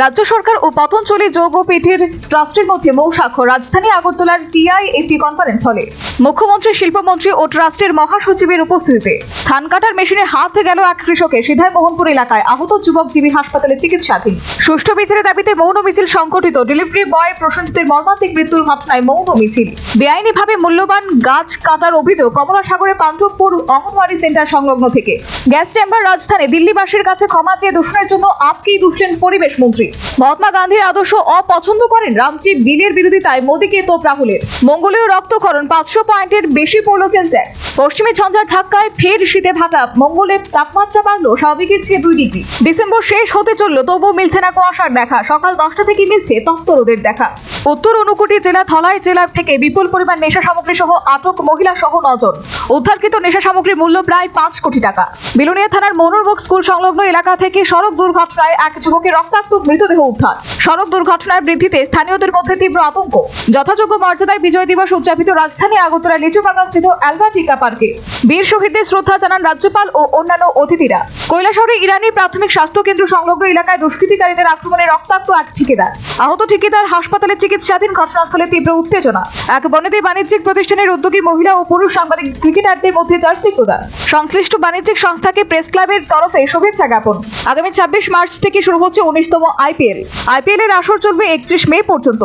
রাজ্য সরকার ও পতঞ্জলি যৌগপীঠের ট্রাস্টের মধ্যে মৌ স্বাক্ষর। রাজধানী আগরতলার টিআই একটি কনফারেন্স হলে মুখ্যমন্ত্রী, শিল্পমন্ত্রী ও ট্রাস্টের মহাসচিবের উপস্থিতিতে ধান কাটার মেশিনে হাত গেল এক কৃষকের। সিধাই মোহনপুর এলাকায় আহত যুবক জিবি হাসপাতালে চিকিৎসাধীন। সুষ্ঠু বিচারের দাবিতে মৌন মিছিল সংগঠিত। ডেলিভারি বয় প্রসেনজিতের মর্মান্তিক মৃত্যুর ঘটনায় মৌন মিছিল। বেআইনিভাবে মূল্যবান গাছ কাটার অভিযোগ কমলাসাগরের পান্ডবপুর অঙ্গনওয়াড়ি সেন্টার সংলগ্ন থেকে। গ্যাস চেম্বার রাজধানী দিল্লিবাসীর কাছে ক্ষমা চেয়ে দূষণের জন্য আপকেই দুষলেন পরিবেশ মন্ত্রী। মহাত্মা গান্ধীর আদর্শ অপছন্দ করেন রামজি বিলের বিরোধিতায় মোদীকে তোপ রাহুলের। মঙ্গলীয় রক্তক্ষরণ 500 পয়েন্টের বেশি পড়ল সেন্সেক্স। পশ্চিমী ঝঞ্ঝার ধাক্কায় ফের শীতে ভাটা। মঙ্গলের তাপমাত্রা বাড়লো স্বাভাবিকের চেয়ে 2 ডিগ্রি। ডিসেম্বর শেষ হতে চলল, তবুও মিলছে না কুয়াশার দেখা। সকাল 10টা থেকে মিলছে তপ্ত রোদের দেখা। উত্তর ঊনকোটি জেলা ধলাই জেলার থেকে বিপুল পরিমাণ নেশা সামগ্রী সহ আটক মহিলা সহ 9 জন। উদ্ধারকৃত নেশা সামগ্রীর মূল্য প্রায় 5 কোটি টাকা। বিলোনিয়া থানার মনোরবক স্কুল সংলগ্ন এলাকা থেকে সড়ক দুর্ঘটনায় এক যুবকের রক্তাক্ত মৃতদেহ উদ্ধার। সড়ক দুর্ঘটনার বৃদ্ধিতে স্থানীয়দের মধ্যে তীব্র আতঙ্ক। যথাযোগ্য মর্যাদায় বিজয় দিবস উদযাপিত রাজধানী আগরতলা লিচুবাগানস্থিত অ্যালবার্টিকা পার্কে। বীর শহীদদের শ্রদ্ধা জানান রাজ্যপাল ও অন্যান্য অতিথিরা। কৈলাসহরে ইরানি প্রাথমিক স্বাস্থ্য কেন্দ্র সংলগ্ন এলাকায় দুষ্কৃতিকারীদের আক্রমণে রক্তাক্ত এক ঠিকাদার। আহত ঠিকাদার হাসপাতালে চিকিৎসাধীন। ঘটনাস্থলে তীব্র উত্তেজনা। এক বনেদি বাণিজ্যিক প্রতিষ্ঠানের উদ্যোগী মহিলা ও পুরুষ সাংবাদিক ক্রিকেটারদের মধ্যে জার্সি প্রদান। সংশ্লিষ্ট বাণিজ্যিক সংস্থাকে প্রেস ক্লাবের তরফে শুভেচ্ছা জ্ঞাপন। আগামী 26 মার্চ থেকে শুরু হচ্ছে 19তম আইপিএল এর আসর চলবে 31 মে পর্যন্ত।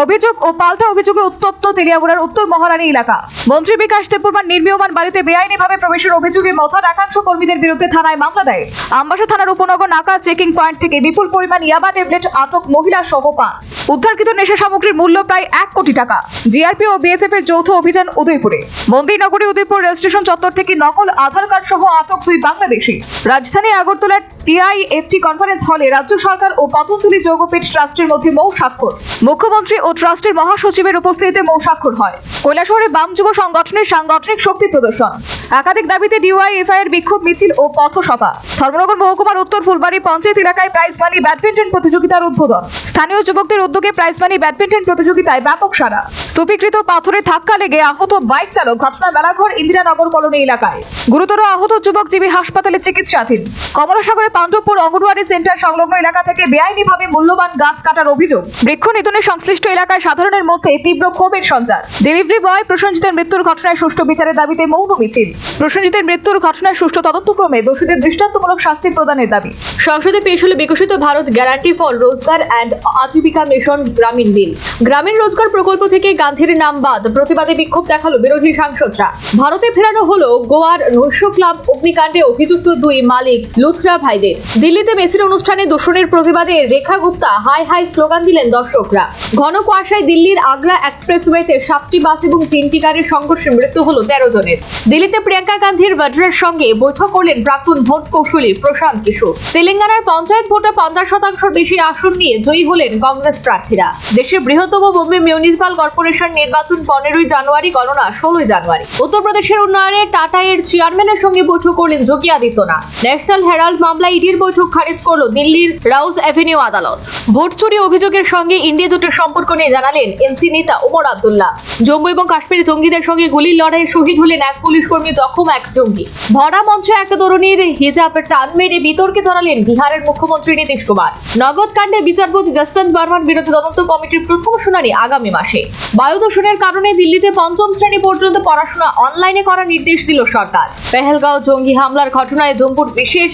অভিযোগ ও পাল্টা অভিযোগে উত্তপ্ত তেলিয়ামুড়ার উত্তর মহারানী এলাকা। মন্ত্রী বিকাশ দেববর্মার নির্মীয়মান বাড়িতে বেআইনিভাবে প্রবেশের অভিযোগে মথার একাংশ কর্মীদের বিরুদ্ধে থানায় মামলা দায়ের। আমবাসা থানার উপনগর নাকা চেকিং পয়েন্ট থেকে বিপুল পরিমাণ ইয়াবা ট্যাবলেট আটক মহিলা সহ 5। উদ্ধারকৃত নেশা সামগ্রীর মূল্য প্রায় 1 কোটি টাকা। জিআরপি ও বিএসএফ এর যৌথ অভিযান উদয়পুরে। মন্দিরনগরী উদয়পুর রেল স্টেশন চত্বর থেকে নকল আধার কার্ড সহ আটক 2 বাংলাদেশি। রাজধানী আগরতলার টিআই একটি কনফারেন্স হলে রাজ্য সরকার ও পতঞ্জলি যৌগপীঠ ট্রাস্টের মধ্যে মৌ স্বাক্ষর। মুখ্যমন্ত্রী ও ট্রাস্টের মহাসচিবের উপস্থিতিতে মৌ স্বাক্ষর হয়। কৈলাসহরে বাম যুব সংগঠনের সাংগঠনিক শক্তি প্রদর্শন। একাধিক দাবিতে ডিওয়াইএফআই এর বিক্ষোভ মিছিল ও পথসভা। ধর্মনগর মহকুমার উত্তর ফুলবাড়ি পঞ্চায়েত এলাকায় প্রাইজ মানি ব্যাডমিন্টন প্রতিযোগিতার উদ্বোধন। স্থানীয় যুবকদের উদ্যোগে প্রাইজ মানি ব্যাডমিন্টন প্রতিযোগিতায় ব্যাপক সাড়া। স্তূপীকৃত পাথরে ধাক্কা লেগে আহত বাইক চালক। ঘটনা মেলাঘর ইন্দিরানগর কলোনি এলাকায়। গুরুতর আহত যুবক জিবি হাসপাতালে চিকিৎসাধীন। কমলাসাগরে পান্ডবপুর অঙ্গনওয়াড়ি সেন্টার সংলগ্ন এলাকা থেকে বেআইনিভাবে মূল্যবান গাছ কাটার অভিযোগ। বৃক্ষ নিধনে সংশ্লিষ্ট এলাকায় সাধারণের মধ্যে তীব্র ক্ষোভের সঞ্চার। ডেলিভারি বয় প্রসেনজিতের মৃত্যুর ঘটনায় সুষ্ঠু বিচারের দাবিতে মৌন মিছিল। প্রসেনজিতের মৃত্যুর ঘটনায় সুষ্ঠু তদন্তক্রমে দোষীদের দৃষ্টান্তমূলক শাস্তি প্রদানের দাবি। সংসদে পেশ হলো বিকশিত ভারত গ্যারান্টি ফর রোজগার অ্যান্ড আজীবিকা মিশন গ্রামীণ বিল। গ্রামীণ রোজগার প্রকল্প থেকে গান্ধীর নাম বাদ। প্রতিবাদে বিক্ষোভ দেখালো বিরোধী সাংসদরা। ভারতে ফেরানো হলো গোয়ার নৈশ ক্লাব অগ্নিকাণ্ডে অভিযুক্ত 2 মালিক লুথরা ভাইদের। দিল্লিতে মেসির অনুষ্ঠানে দূষণের প্রতিবাদে রেখা গুপ্তা হাই হাই স্লোগান দিলেন দর্শকরা। ঘন কুয়াশায় দিল্লির আগ্রা এক্সপ্রেসওয়েতে 7টি বাস এবং 3টি গাড়ির সংঘর্ষে মৃত্যু হলো 13 জনের। দিল্লিতে প্রিয়াঙ্কা গান্ধীর ভাড্রার সঙ্গে বৈঠক করলেন প্রাক্তন ভোট কৌশলী প্রশান্ত কিশোর। তেলেঙ্গানার পঞ্চায়েত ভোটে 50% বেশি আসন নিয়ে জয়ী হলেন কংগ্রেস প্রার্থীরা। দেশের বৃহত্তম বোম্বে মিউনিসিপাল কর্পোরেশন নির্বাচন 15 জানুয়ারি, গণনা 16 জানুয়ারি। উত্তরপ্রদেশের উন্নয়নে টাটা এর চেয়ারম্যানের সঙ্গে বৈঠক করলেন যোগী আদিত্যনাথ। ন্যাশনাল হেরাল্ড মামলায় ইডির বৈঠক খারিজ করলো দিল্লির রাউজ অ্যাভিনিউ আদালত। ভোট চুরি অভিযোগের সঙ্গে ইন্ডিয়া জোটের সম্পর্ক নিয়ে জানালেন এনসি নেতা ওমর আব্দুল্লাহ। জম্মু এবং কাশ্মীরে জঙ্গিদের সঙ্গে গুলির লড়াইয়ে শহীদ হলেন এক পুলিশ কর্মী, জখম এক জঙ্গি। ভরা মঞ্চে এক তরুণীর হিজাব টান মেরে বিতর্কে জড়ালেন বিহারের মুখ্যমন্ত্রী নীতিশ কুমার। নগদ কাণ্ডে বিচারপতি জসবন্ত বর্মার বিরুদ্ধে তদন্ত কমিটির প্রথম শুনানি আগামী মাসে। বায়ু দূষণের কারণে দিল্লিতে 5ম শ্রেণী পর্যন্ত পড়াশোনা অনলাইনে করার নির্দেশ দিল সরকার। পেহেলগাঁও জঙ্গি হামলার ঘটনায় জম্মুর বিশেষ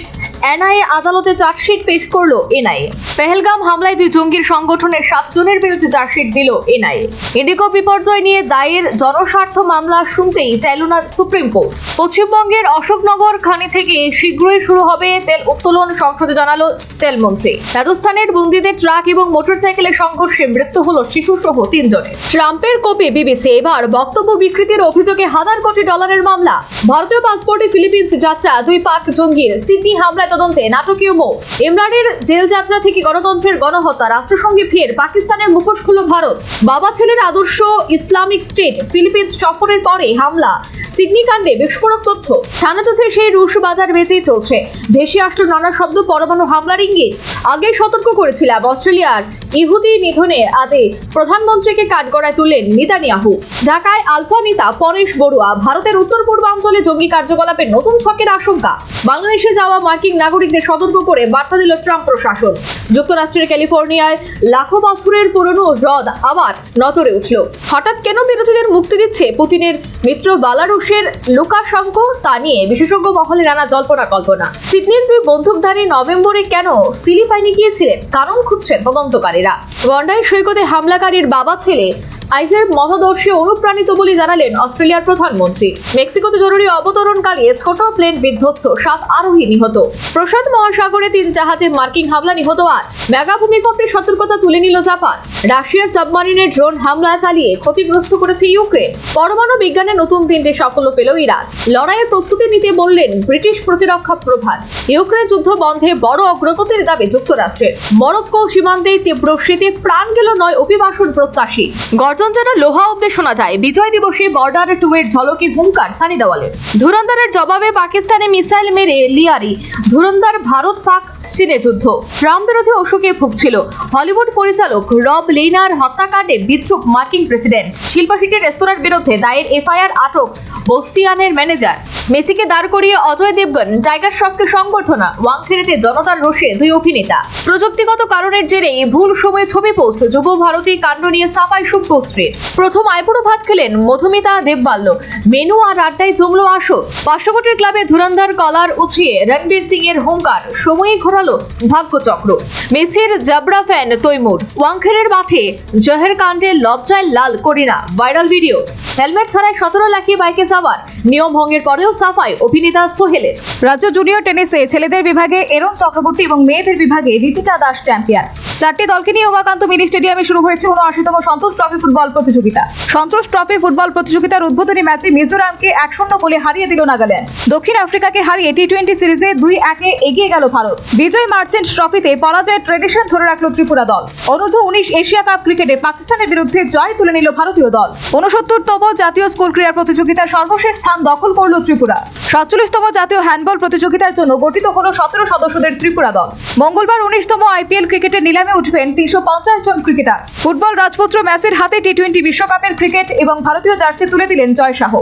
এনআইএ আদালতে চার্জশিট পেশ করলো এনআইএ। পেহেলগাম হামলায় 2 জঙ্গির সংগঠনের 7 জনের বিরুদ্ধে চার্জশিট দিল এনআইএ। ইন্ডিগো বিপর্যয় নিয়ে দায়ের জনস্বার্থ মামলা শুনতেই চাইল না সুপ্রিম কোর্ট। পশ্চিমবঙ্গের অশোকনগর খানি থেকে শীঘ্রই শুরু হবে তেল উত্তোলন, সংসদে জানালো তেলমন্ত্রী। রাজস্থানের বুন্দিতে ট্রাক এবং মোটরসাইকেলের সংঘর্ষে মৃত্যু হলো শিশু সহ 3 জনের। ট্রাম্পের কোপে বিবিসি। এবার বক্তব্য বিকৃতির অভিযোগে $1,000 কোটি মামলা। ভারতীয় পাসপোর্টে ফিলিপিন্স যাত্রা 2 পাক জঙ্গির। সিডনি হামলায় তদন্তে নাটকীয় মোড়। ইমরানের জেল যাত্রা থেকে গণতন্ত্রের গণহত্যা। রাষ্ট্রসংঘে ফের পাকিস্তানের মুখোশ খুলল ভারত। বাবা ছেলের আদর্শ ইসলামিক স্টেট ফিলিপিন্স সফরের পরে হামলা। সিডনি কাণ্ডে বিস্ফোরক তথ্য। থানাযুদ্ধে সেই রুশ বাজার বেঁচেই চলছে। ভেসে আসলো নানা শব্দ, পরমাণু হামলার ইঙ্গিত। আগে সতর্ক করেছিলাম। অস্ট্রেলিয়ার ইহুদি নিধনে আজই প্রধানমন্ত্রীকে কাঠগড়ায় তুললেন নেতানিয়াহু। ঢাকায় আলফা নেতা পরেশ বড়ুয়া। ভারতের উত্তর পূর্বাঞ্চলে জঙ্গি কার্যকলাপের নতুন ছকের আশঙ্কা। বাংলাদেশে যাওয়া মার্কিন নাগরিকদের সতর্ক করে বার্তা দিল ট্রাম্প প্রশাসন। যুক্তরাষ্ট্রের ক্যালিফোর্নিয়ায় লাখো বছরের পুরনো হ্রদ আবার নজরে উঠল। হঠাৎ কেন বিরোধীদের মুক্তি দিচ্ছে পুতিনের মিত্র বেলারুশের লুকাশেঙ্কো, তা নিয়ে বিশেষজ্ঞ মহলে নানা জল্পনা কল্পনা। সিডনির দুই বন্দুকধারী নভেম্বরে কেন ফিলিপাইনে গিয়েছিলেন, কারণ খুঁজছেন তদন্তকারীরা। বন্ডাই সৈকতে হামলাকারীর বাবা ছেলে আইজের মতাদর্শে অনুপ্রাণিত বলে জানালেন অস্ট্রেলিয়ার প্রধানমন্ত্রী। মেক্সিকোতে জরুরি অবতরণকালে ছোট প্লেন বিধ্বস্ত, 7 আরোহী নিহত। প্রশান্ত মহাসাগরে 3 জাহাজে মার্কিন হামলা, নিহত 8। মেগা ভূমিকম্পের সতর্কতা তুলে নিল জাপান। রাশিয়ার সাবমারিনে ড্রোন হামলা চালিয়ে ক্ষতিগ্রস্ত করেছে ইউক্রেন। পরমাণু বিজ্ঞানে নতুন 3টে সাফল্য পেল ইরান। লড়াইয়ের প্রস্তুতি নিতে বললেন ব্রিটিশ প্রতিরক্ষা প্রধান। ইউক্রেন যুদ্ধ বন্ধে বড় অগ্রগতির দাবি যুক্তরাষ্ট্রের। মরক্কো সীমান্তে তীব্র শীতে প্রাণ গেল 9 অভিবাসন প্রত্যাশী। গর্জন যেন লোহা অব্দে শোনা যায়। বিজয় দিবসে বর্ডার 2 এর ঝলকে হুঙ্কার সানি দেওয়ালের। ধুরন্ধরের জবাবে পাকিস্তানে মিসাইল মেরে লিয়ারি। ধুরন্ধর ভারত পাক চীনে যুদ্ধ। ট্রাম্প বিরোধী অসুখে ভুগছিল হলিউড পরিচালক রব লেইনার হত্যাকাণ্ডে বিদ্রুপ মার্কিন প্রেসিডেন্ট। শিল্পা সিটি রেস্তোরাঁর বিরুদ্ধে দায়ের এফআইআর, আটক বস্তিয়ানের ম্যানেজার। মেসিকে দাঁড় করিয়ে অজয় দেবগন। টাইগার শ্রফকে সংবর্ধনা। ওয়াংখেড়েতে জনতার রোষে 2 অভিনেতা। প্রযুক্তিগত কারণের জেরে ভুল সময়ে ছবি পোস্ট। যুব ভারতী কাণ্ড নিয়ে সাফাই শুভশ্রীর। প্রথম আইপুড়ো ভাত খেলেন মধুমিতা দেববাল্য। মেনু আর আড্ডায় জমলো আসর। 500 কোটির ক্লাবে ধুরন্ধর কলার উছিয়ে রণবীর সিং এর হুঙ্কার। সময়ই ঘোরালো ভাগ্যচক্র। মেসির জাবরা ফ্যান তৈমুর। ওয়াংখেড়ের মাঠে জহের কাণ্ডে লজ্জায় লাল করিনা। Viral video. হেলমেট ছাড়াই 17 লাখি বাইকে সাওয়ার। নিয়ম ভঙ্গের পরেও সাফাই অভিনেতা সোহেলের। রাজ্য জুনিয়র টেনিসে ছেলেদের বিভাগে এরন চক্রবর্তী এবং মেয়েদের বিভাগে রীতিকা দাস চ্যাম্পিয়ন। 4টি দলকে নিয়ে উমাকান্ত মিনি স্টেডিয়ামে শুরু হয়েছে 79তম সন্তোষ ট্রফি ফুটবল প্রতিযোগিতা। সন্তোষ ট্রফি ফুটবল প্রতিযোগিতার উদ্বোধনী ম্যাচে মিজোরামকে 1-0 গোলে হারিয়ে দিল নাগাল্যান্ড। দক্ষিণ আফ্রিকাকে হারিয়ে টি-20 সিরিজে 2-1 এগিয়ে গেল ভারত। বিজয় মার্চেন্ট ট্রফিতে পরাজয়ের ট্রেডিশন ধরে রাখল ত্রিপুরা দল। অনূর্ধ্ব-19 এশিয়া কাপ ক্রিকেটে পাকিস্তানের বিরুদ্ধে জয় তুলে নিল ভারতীয় দল। 69তম জাতীয় স্কুল ক্রীড়া প্রতিযোগিতার সর্বশেষ স্থান দখল করল ত্রিপুরা। 47তম জাতীয় হ্যান্ডবল প্রতিযোগিতার জন্য গঠিত হল 17 সদস্যদের ত্রিপুরা দল। মঙ্গলবার 19তম আইপিএল ক্রিকেটের নিলামে উঠবেন 350 জন ক্রিকেটার। ফুটবল রাজপুত্র ম্যাচের হাতে টি-20 বিশ্বকাপের ক্রিকেট এবং ভারতীয় জার্সি তুলে দিলেন জয় শাহ।